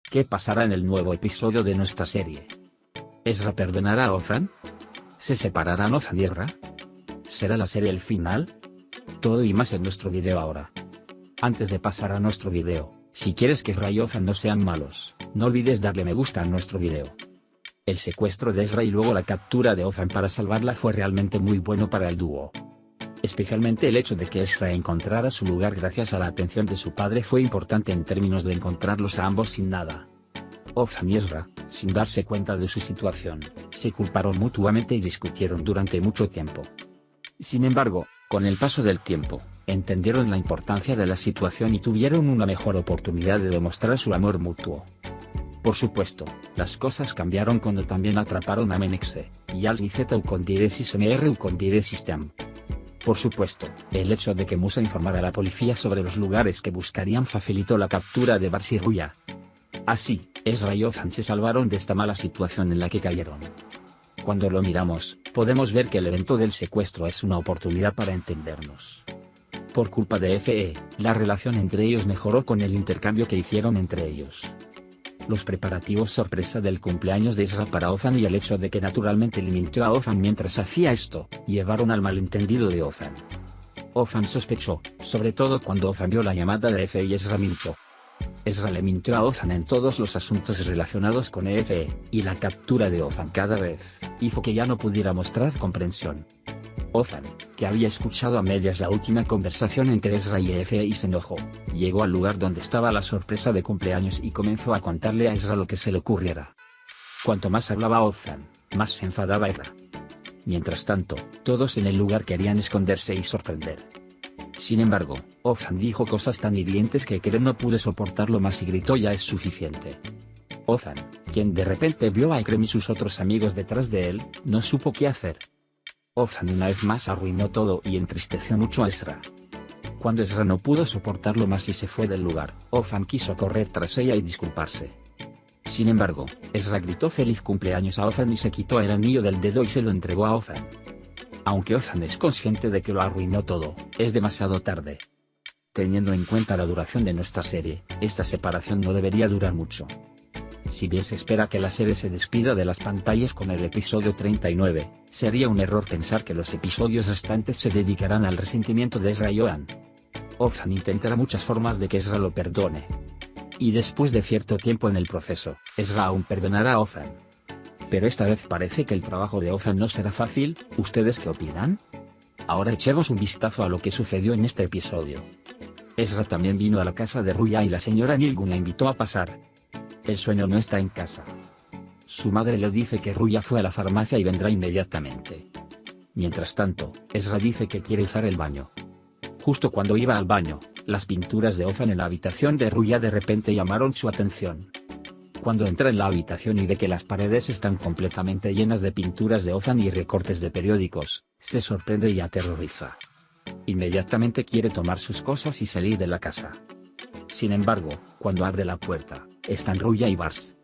¿Qué pasará en el nuevo episodio de nuestra serie? ¿Ezra perdonará a Othan? ¿Se separarán Othan y Ezra? ¿Será la serie el final? Todo y más en nuestro video ahora. Antes de pasar a nuestro video, si quieres que Ezra y Othan no sean malos, no olvides darle me gusta a nuestro video. El secuestro de Ezra y luego la captura de Othan para salvarla fue realmente muy bueno para el dúo. Especialmente el hecho de que Ezra encontrara su lugar gracias a la atención de su padre fue importante en términos de encontrarlos a ambos sin nada. Othan y Ezra, sin darse cuenta de su situación, se culparon mutuamente y discutieron durante mucho tiempo. Sin embargo, con el paso del tiempo, entendieron la importancia de la situación y tuvieron una mejor oportunidad de demostrar su amor mutuo. Por supuesto, las cosas cambiaron cuando también atraparon a Menexe, y al Z con Diresis MR con Diresis System. Por supuesto, el hecho de que Musa informara a la policía sobre los lugares que buscarían facilitó la captura de Bars y Ruya. Así, Ezra y Othan se salvaron de esta mala situación en la que cayeron. Cuando lo miramos, podemos ver que el evento del secuestro es una oportunidad para entendernos. Por culpa de FE, la relación entre ellos mejoró con el intercambio que hicieron entre ellos. Los preparativos sorpresa del cumpleaños de Ezra para Othan y el hecho de que naturalmente le mintió a Othan mientras hacía esto, llevaron al malentendido de Othan. Othan sospechó, sobre todo cuando Othan vio la llamada de FE y Ezra mintió. Ezra le mintió a Othan en todos los asuntos relacionados con FE, y la captura de Othan cada vez, hizo que ya no pudiera mostrar comprensión. Othan, que había escuchado a medias la última conversación entre Ezra y FE y se enojó, llegó al lugar donde estaba la sorpresa de cumpleaños y comenzó a contarle a Ezra lo que se le ocurriera. Cuanto más hablaba Othan, más se enfadaba Ezra. Mientras tanto, todos en el lugar querían esconderse y sorprender. Sin embargo, Othan dijo cosas tan hirientes que Kerem no pudo soportarlo más y gritó ya es suficiente. Othan, quien de repente vio a Kerem y sus otros amigos detrás de él, no supo qué hacer. Othan una vez más arruinó todo y entristeció mucho a Ezra. Cuando Ezra no pudo soportarlo más y se fue del lugar, Othan quiso correr tras ella y disculparse. Sin embargo, Ezra gritó feliz cumpleaños a Othan y se quitó el anillo del dedo y se lo entregó a Othan. Aunque Othan es consciente de que lo arruinó todo, es demasiado tarde. Teniendo en cuenta la duración de nuestra serie, esta separación no debería durar mucho. Si bien se espera que la serie se despida de las pantallas con el episodio 39, sería un error pensar que los episodios restantes se dedicarán al resentimiento de Ezra y Othan. Othan intentará muchas formas de que Ezra lo perdone. Y después de cierto tiempo en el proceso, Ezra aún perdonará a Othan. Pero esta vez parece que el trabajo de Othan no será fácil. ¿Ustedes qué opinan? Ahora echemos un vistazo a lo que sucedió en este episodio. Ezra también vino a la casa de Ruya y la señora Nilgun la invitó a pasar. El sueño no está en casa. Su madre le dice que Ruya fue a la farmacia y vendrá inmediatamente. Mientras tanto, Ezra dice que quiere usar el baño. Justo cuando iba al baño, las pinturas de Othan en la habitación de Ruya de repente llamaron su atención. Cuando entra en la habitación y ve que las paredes están completamente llenas de pinturas de Othan y recortes de periódicos, se sorprende y aterroriza. Inmediatamente quiere tomar sus cosas y salir de la casa. Sin embargo, cuando abre la puerta, están Ruya y Bars.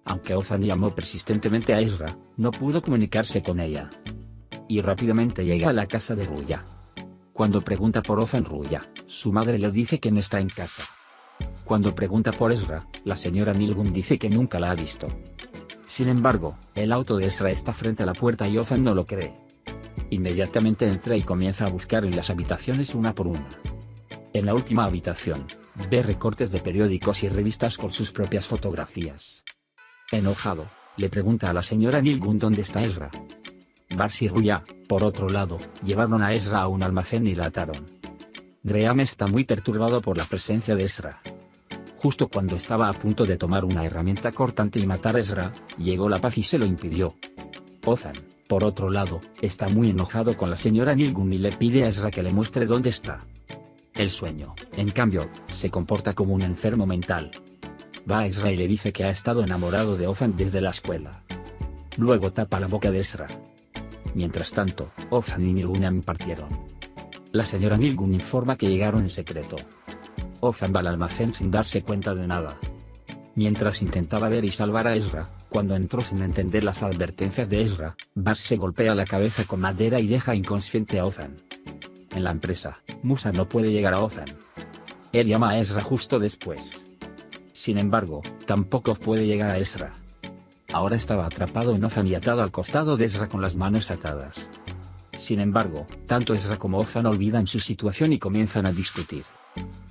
Aunque Othan llamó persistentemente a Ezra, no pudo comunicarse con ella. Y rápidamente llega a la casa de Ruya. Cuando pregunta por Othan Ruya, su madre le dice que no está en casa. Cuando pregunta por Ezra, la señora Nilgun dice que nunca la ha visto. Sin embargo, el auto de Ezra está frente a la puerta y Othan no lo cree. Inmediatamente entra y comienza a buscar en las habitaciones una por una. En la última habitación, ve recortes de periódicos y revistas con sus propias fotografías. Enojado, le pregunta a la señora Nilgun dónde está Ezra. Bars y Ruya, por otro lado, llevaron a Ezra a un almacén y la ataron. Graham está muy perturbado por la presencia de Ezra. Justo cuando estaba a punto de tomar una herramienta cortante y matar a Ezra, llegó la paz y se lo impidió. Othan, por otro lado, está muy enojado con la señora Nilgun y le pide a Ezra que le muestre dónde está. El sueño, en cambio, se comporta como un enfermo mental. Va a Ezra y le dice que ha estado enamorado de Othan desde la escuela. Luego tapa la boca de Ezra. Mientras tanto, Othan y Nilgun partieron. La señora Nilgun informa que llegaron en secreto. Othan va al almacén sin darse cuenta de nada. Mientras intentaba ver y salvar a Ezra, cuando entró sin entender las advertencias de Ezra, Bars se golpea la cabeza con madera y deja inconsciente a Othan. En la empresa, Musa no puede llegar a Othan. Él llama a Ezra justo después. Sin embargo, tampoco puede llegar a Ezra. Ahora estaba atrapado en Othan y atado al costado de Ezra con las manos atadas. Sin embargo, tanto Ezra como Othan olvidan su situación y comienzan a discutir.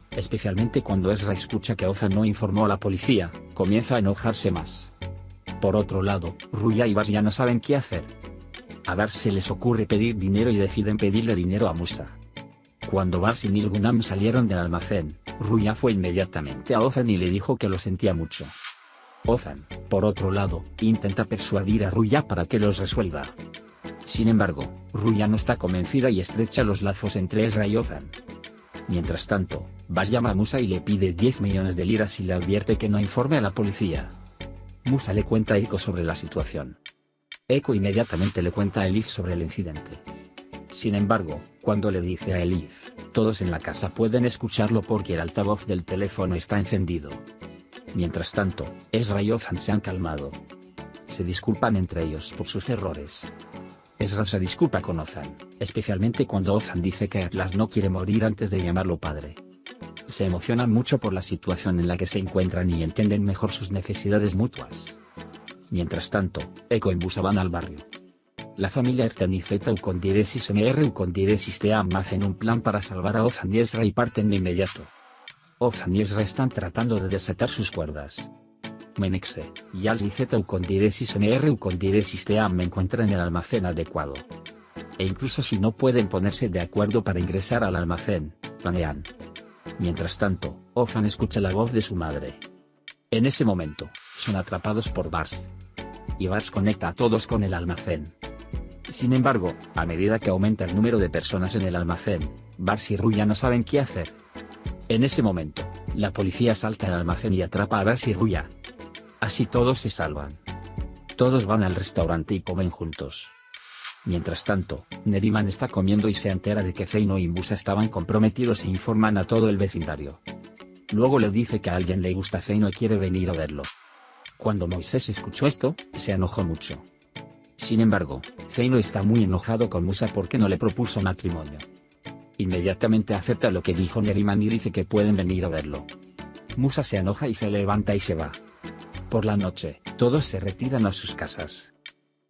Especialmente cuando Ezra escucha que Othan no informó a la policía, comienza a enojarse más. Por otro lado, Ruya y Bars ya no saben qué hacer. A Bars se les ocurre pedir dinero y deciden pedirle dinero a Musa. Cuando Bars y Nilgunam salieron del almacén, Ruya fue inmediatamente a Othan y le dijo que lo sentía mucho. Othan, por otro lado, intenta persuadir a Ruya para que los resuelva. Sin embargo, Ruya no está convencida y estrecha los lazos entre Ezra y Othan. Mientras tanto, Bars llama a Musa y le pide 10 millones de liras y le advierte que no informe a la policía. Musa le cuenta a Eiko sobre la situación. Eiko inmediatamente le cuenta a Elif sobre el incidente. Sin embargo, cuando le dice a Elif, todos en la casa pueden escucharlo porque el altavoz del teléfono está encendido. Mientras tanto, Ezra y Othan se han calmado. Se disculpan entre ellos por sus errores. Ezra se disculpa con Othan, especialmente cuando Othan dice que Atlas no quiere morir antes de llamarlo padre. Se emocionan mucho por la situación en la que se encuentran y entienden mejor sus necesidades mutuas. Mientras tanto, Eiko y Musa van al barrio. La familia Ertan Z Ucondiresis MR Ucondiresis Team hacen un plan para salvar a Othan y Ezra y parten de inmediato. Othan y Ezra están tratando de desatar sus cuerdas. Menexe, y Alzi Z Ucondiresis MR Ucondiresis Team me encuentran en el almacén adecuado. E incluso si no pueden ponerse de acuerdo para ingresar al almacén, planean. Mientras tanto, Othan escucha la voz de su madre. En ese momento, son atrapados por Bars. Y Bars conecta a todos con el almacén. Sin embargo, a medida que aumenta el número de personas en el almacén, Bars y Ruya no saben qué hacer. En ese momento, la policía salta al almacén y atrapa a Bars y Ruya. Así todos se salvan. Todos van al restaurante y comen juntos. Mientras tanto, Neriman está comiendo y se entera de que Zeino y Musa estaban comprometidos e informan a todo el vecindario. Luego le dice que a alguien le gusta Zeino y quiere venir a verlo. Cuando Moisés escuchó esto, se enojó mucho. Sin embargo, Zeino está muy enojado con Musa porque no le propuso matrimonio. Inmediatamente acepta lo que dijo Neriman y dice que pueden venir a verlo. Musa se enoja y se levanta y se va. Por la noche, todos se retiran a sus casas.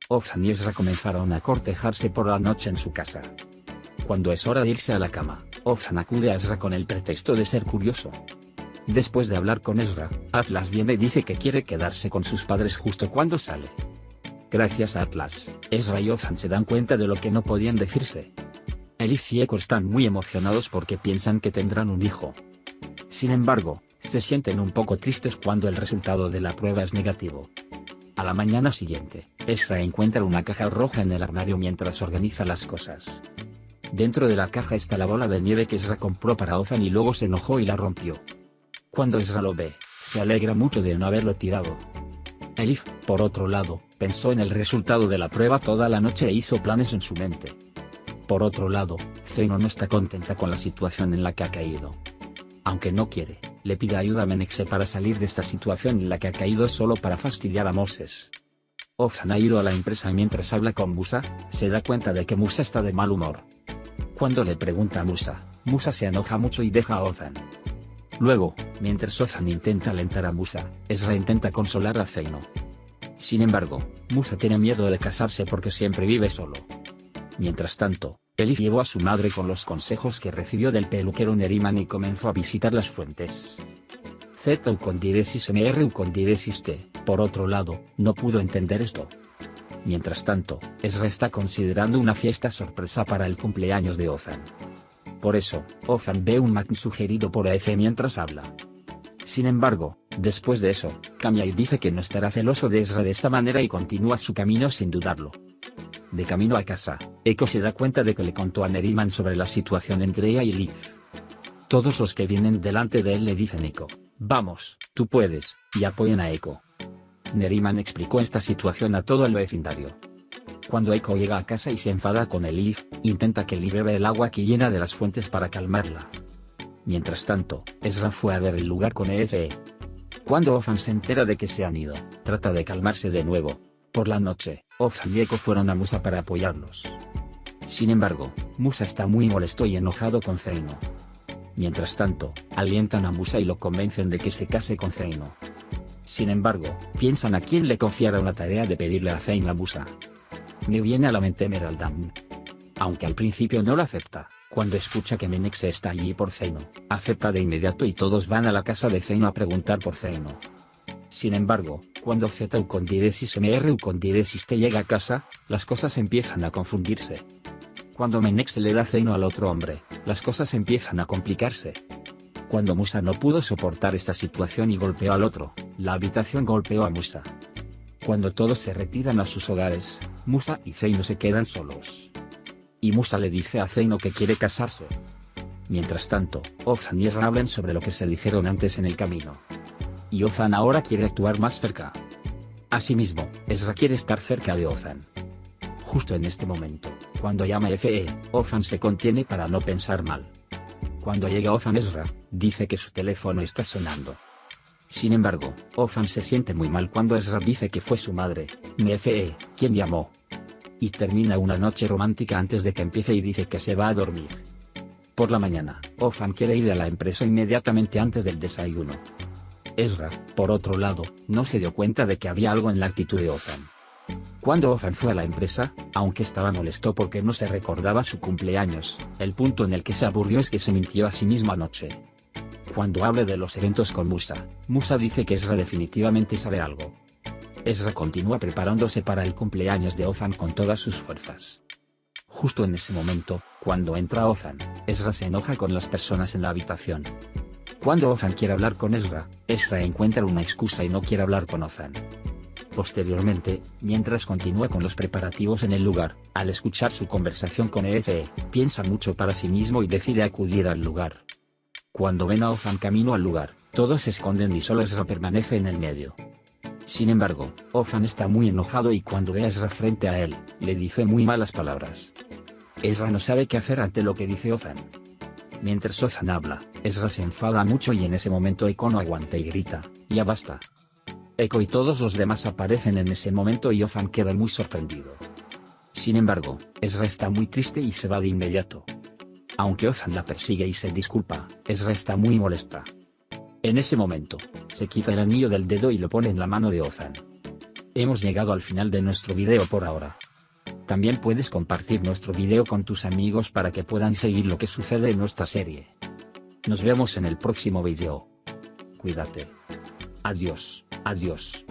Othan y Ezra comenzaron a cortejarse por la noche en su casa. Cuando es hora de irse a la cama, Othan acude a Ezra con el pretexto de ser curioso. Después de hablar con Ezra, Atlas viene y dice que quiere quedarse con sus padres justo cuando sale. Gracias a Atlas, Ezra y Othan se dan cuenta de lo que no podían decirse. Elif y Eiko están muy emocionados porque piensan que tendrán un hijo. Sin embargo, se sienten un poco tristes cuando el resultado de la prueba es negativo. A la mañana siguiente, Ezra encuentra una caja roja en el armario mientras organiza las cosas. Dentro de la caja está la bola de nieve que Ezra compró para Othan y luego se enojó y la rompió. Cuando Ezra lo ve, se alegra mucho de no haberlo tirado. Elif, por otro lado, pensó en el resultado de la prueba toda la noche e hizo planes en su mente. Por otro lado, Zeino no está contenta con la situación en la que ha caído. Aunque no quiere, le pide ayuda a Menexe para salir de esta situación en la que ha caído solo para fastidiar a Moses. Othan ha ido a la empresa y mientras habla con Musa, se da cuenta de que Musa está de mal humor. Cuando le pregunta a Musa, Musa se enoja mucho y deja a Othan. Luego, mientras Othan intenta alentar a Musa, Ezra intenta consolar a Zeino. Sin embargo, Musa tiene miedo de casarse porque siempre vive solo. Mientras tanto, Elif llevó a su madre con los consejos que recibió del peluquero Neriman y comenzó a visitar las fuentes. Z Ucondiresis MR Ucondiresis T, por otro lado, no pudo entender esto. Mientras tanto, Ezra está considerando una fiesta sorpresa para el cumpleaños de Othan. Por eso, Othan ve un Mac sugerido por AF mientras habla. Sin embargo, después de eso, cambia y dice que no estará celoso de Ezra de esta manera y continúa su camino sin dudarlo. De camino a casa, Eiko se da cuenta de que le contó a Neriman sobre la situación entre ella y Liv. Todos los que vienen delante de él le dicen Eiko, vamos, tú puedes, y apoyan a Eiko. Neriman explicó esta situación a todo el vecindario. Cuando Eiko llega a casa y se enfada con Elif, intenta que Liv beba el agua que llena de las fuentes para calmarla. Mientras tanto, Ezra fue a ver el lugar con Efe. Cuando Othan se entera de que se han ido, trata de calmarse de nuevo. Por la noche, Othan y Eiko fueron a Musa para apoyarlos. Sin embargo, Musa está muy molesto y enojado con Zeino. Mientras tanto, alientan a Musa y lo convencen de que se case con Zeino. Sin embargo, piensan a quién le confiará una tarea de pedirle a Zein la Musa. Me viene a la mente Emeraldam. Aunque al principio no lo acepta, cuando escucha que Menex está allí por Zeino, acepta de inmediato y todos van a la casa de Zeino a preguntar por Zeino. Sin embargo, cuando Z Ucondiresis MR Ucondiresis te llega a casa, las cosas empiezan a confundirse. Cuando Menex le da Zeino al otro hombre, las cosas empiezan a complicarse. Cuando Musa no pudo soportar esta situación y golpeó al otro, la habitación golpeó a Musa. Cuando todos se retiran a sus hogares, Musa y Zeino se quedan solos. Y Musa le dice a Zeino que quiere casarse. Mientras tanto, Ozan y Ezra hablan sobre lo que se dijeron antes en el camino. Y Ozan ahora quiere actuar más cerca. Asimismo, Ezra quiere estar cerca de Ozan. Justo en este momento, cuando llama Fe, Ozan se contiene para no pensar mal. Cuando llega Ozan, Ezra dice que su teléfono está sonando. Sin embargo, Ozan se siente muy mal cuando Ezra dice que fue su madre, Nefe, quien llamó. Y termina una noche romántica antes de que empiece y dice que se va a dormir. Por la mañana, Ozan quiere ir a la empresa inmediatamente antes del desayuno. Ezra, por otro lado, no se dio cuenta de que había algo en la actitud de Ozan. Cuando Ozan fue a la empresa, aunque estaba molesto porque no se recordaba su cumpleaños, el punto en el que se aburrió es que se mintió a sí mismo anoche. Cuando hable de los eventos con Musa, Musa dice que Ezra definitivamente sabe algo. Ezra continúa preparándose para el cumpleaños de Ozan con todas sus fuerzas. Justo en ese momento, cuando entra Ozan, Ezra se enoja con las personas en la habitación. Cuando Ozan quiere hablar con Ezra encuentra una excusa y no quiere hablar con Ozan. Posteriormente, mientras continúa con los preparativos en el lugar, al escuchar su conversación con Efe, piensa mucho para sí mismo y decide acudir al lugar. Cuando ven a Ozan camino al lugar, todos se esconden y solo Ezra permanece en el medio. Sin embargo, Ozan está muy enojado y cuando ve a Ezra frente a él, le dice muy malas palabras. Ezra no sabe qué hacer ante lo que dice Ozan. Mientras Ozan habla, Ezra se enfada mucho y en ese momento Echo no aguanta y grita, "¡Ya basta!". Echo y todos los demás aparecen en ese momento y Ozan queda muy sorprendido. Sin embargo, Ezra está muy triste y se va de inmediato. Aunque Ozan la persigue y se disculpa, Ezra está muy molesta. En ese momento, se quita el anillo del dedo y lo pone en la mano de Ozan. Hemos llegado al final de nuestro video por ahora. También puedes compartir nuestro video con tus amigos para que puedan seguir lo que sucede en nuestra serie. Nos vemos en el próximo video. Cuídate. Adiós, adiós.